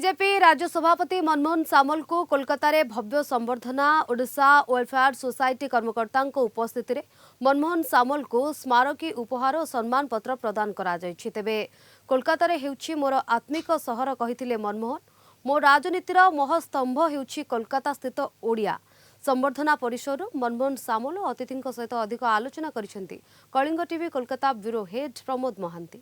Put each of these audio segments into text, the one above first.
BJP राज्य सभापति मनमोहन सामल को कोलकाता रे भव्य संबर्धना ओडिशा वेलफेयर सोसाइटी कर्मकर्ता उपस्थित रे मनमोहन सामल को स्मारकी उपहार और सम्मान पत्र प्रदान करा जायछि। तेबे कोलकाता रे हेउछि मोर आत्मिक सहर कहिथिले मनमोहन। मो राजनीतिर महस्तंभ हेउछि कोलकाता स्थित ओडिया। संबर्धना परिसर मनमोहन सामल और अतिथि सहित अधिक आलोचना करिसेंती Kalinga TV Kolkata bureau head Pramod Mahanti.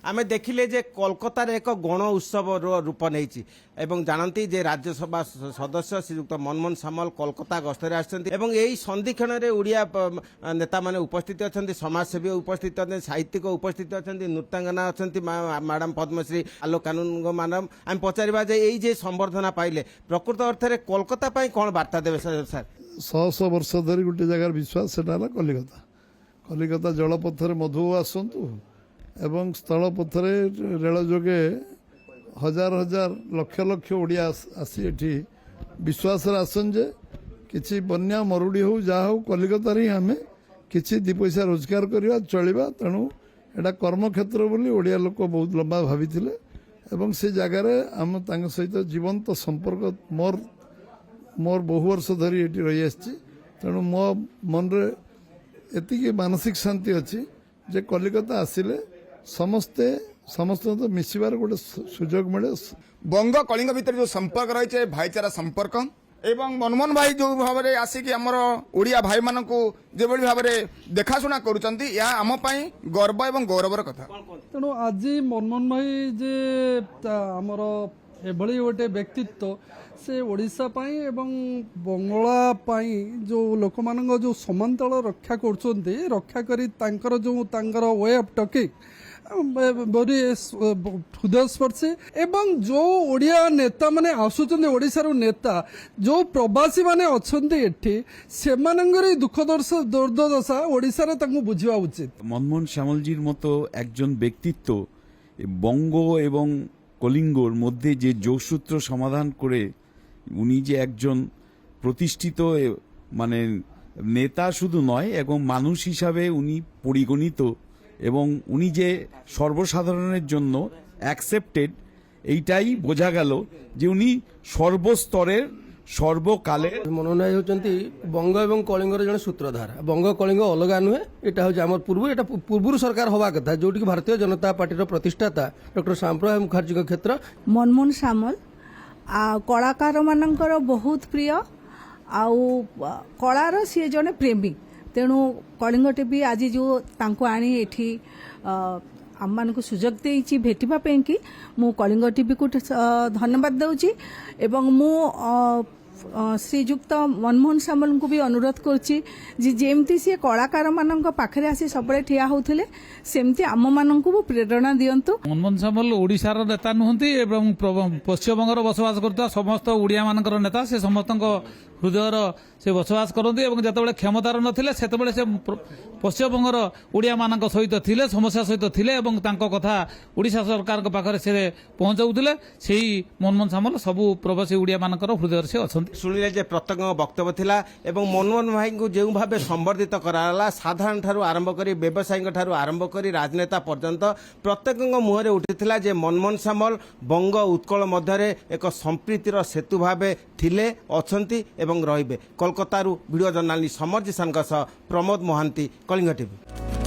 आमे देखिले जे कोलकाता एक गण उत्सव रूप नहीं जानती जे राज्यसभा सदस्य श्रीयुक्त मनमोहन सामल कोलकाता गस्तर आसछन्ती सन्धिक्षण में ओडिया नेता माने उपस्थित अच्छा समाजसेवी उपस्थित अच्छा साहित्यिक उपस्थित अच्छा नृत्यांगना अच्छा मैडम पद्मश्री आलोक कानून मैडम आम पचारा जे संबर्धना पाइले प्रकृत अर्थ में कोलकाता कौन वार्ता देवे सर? 100 वर्ष धरी गोटे जगार विश्वास से कलिकता कलिकता जलपथर मधु आसतु एवं स्थल पथरे रेल जोगे हजार हजार लक्ष लक्ष ओडिया आसी एठी विश्वास आसन जे किछि बन्या मरुड़ी हो जहा हो कलिकतार ही आम किछि दी पैसा रोजगार करवा चलवा तेणु एटा कर्मक्षेत्र बोली ओडिया लोक बहुत लंबा भाभी एवं से जगार आम तांग सहित जीवंत संपर्क मोर बहु वर्ष धरी एटी रही आछि। तेणु मो मन रे एतिकी मानसिक शांति अच्छी जे कलिकता आसिले समस्ते तो मिसबार गोटे सुजोग मिले। बंग कलिंग भितर जो संपर्क रही भाईचारा संपर्क एवं मनमोहन भाई जो भाव में आसिक आमर ओडिया भाई मान को जो भाव में देखाशुना करम गर्व एवं गौरवर कथा। तेणु आज मनमोहन भाई जे आमर एभली गोटे व्यक्तित्व से ओडिशा पाई एवं बंगला पाई जो लोक मान जो समांतल रक्षा करछन्ती रक्षा करी तांकर जो तांकर वे ऑफ टॉकिंग बड़ी हृदयस्पर्शी एवं जो ओडिया नेता माने आसुचंदी ओडिशार नेता जो प्रवासी माने अछंती एठी सेमानंगर दुख दुर्दशा ओडिशार तांको बुझिबा उचित। मनमोहन श्यामलजीर मतो एकजन व्यक्तित्व बंग एवं कलिंगर मध्य जे जोगसूत्र समाधान करे उनी जे एकजन प्रतिष्ठित माने नेता शुधु नय एवं मानुष हिसाबे उनी परिगणित एवं उनी जे सर्वसाधारणेर जन्य एक्सेप्टेड एइटाई बोझा गेल जे उनी सर्वस्तरेर सर्वकाले। मनोहन भाई होचंती बंग एवं कलिंगर जन सूत्रधार। बंग कलिंग अलगा नुहे एटा हो आमर पूर्व सरकार हवा कथा जोटी भारतीय जनता पार्टी प्रतिष्ठाता डॉक्टर श्यामप्रसाद मुखर्जी क्षेत्र। मनमोहन सामल कलाकार मानकर बहुत प्रिय आउ कलार सी जने प्रेमी। तेणु कलिंग टीवी आज जो तांको आनी एठी आम मान को सुजोग देइछि भेटिबा पे कि मु कलिंग टीवी को धन्यवाद देउछि एवं मु श्रीयुक्त मनमोहन सामल को भी अनुरोध करछि जेमती सी कलाकार मानक पाखरे आसी सबले ठिया होथिले सेमती आम मानक को प्रेरणा दियंतु। मनमोहन सामल ओडिशार नेता नुहंती एवं पश्चिम बंगर बसवास करता समस्त ओडिया मानकर नेता से समस्त हृदयर से बसवास करते और जिते क्षमतार नथिले सेतेबेले से पश्चिम बंगर ओडिया मानक सहित थिले समस्या सहित थिले और तांको कथा ओडिशा सरकार के पाखरे से पहुंचाउथिले। सेही मनमोहन सामल सबु प्रवासी ओडिया मानकर हृदय से अछंती। शुणिले जे प्रत्येक वक्तव्य थिला एवं मनमोहन भाई को जो भाव संबर्धित कराला साधारण ठारू आरंभ करी व्यवसायी ठारू आरंभ करी राजनेता पर्यंत प्रत्येक मुहरे उठिथिला जे मनमोहन सामल बंग उत्कल मध्य एक संप्रीतिर सेतु भाव थिले अछंती एवं रहिबे। Kolkata video journalist Samar Jisan Pramod Mahanti Kalinga TV.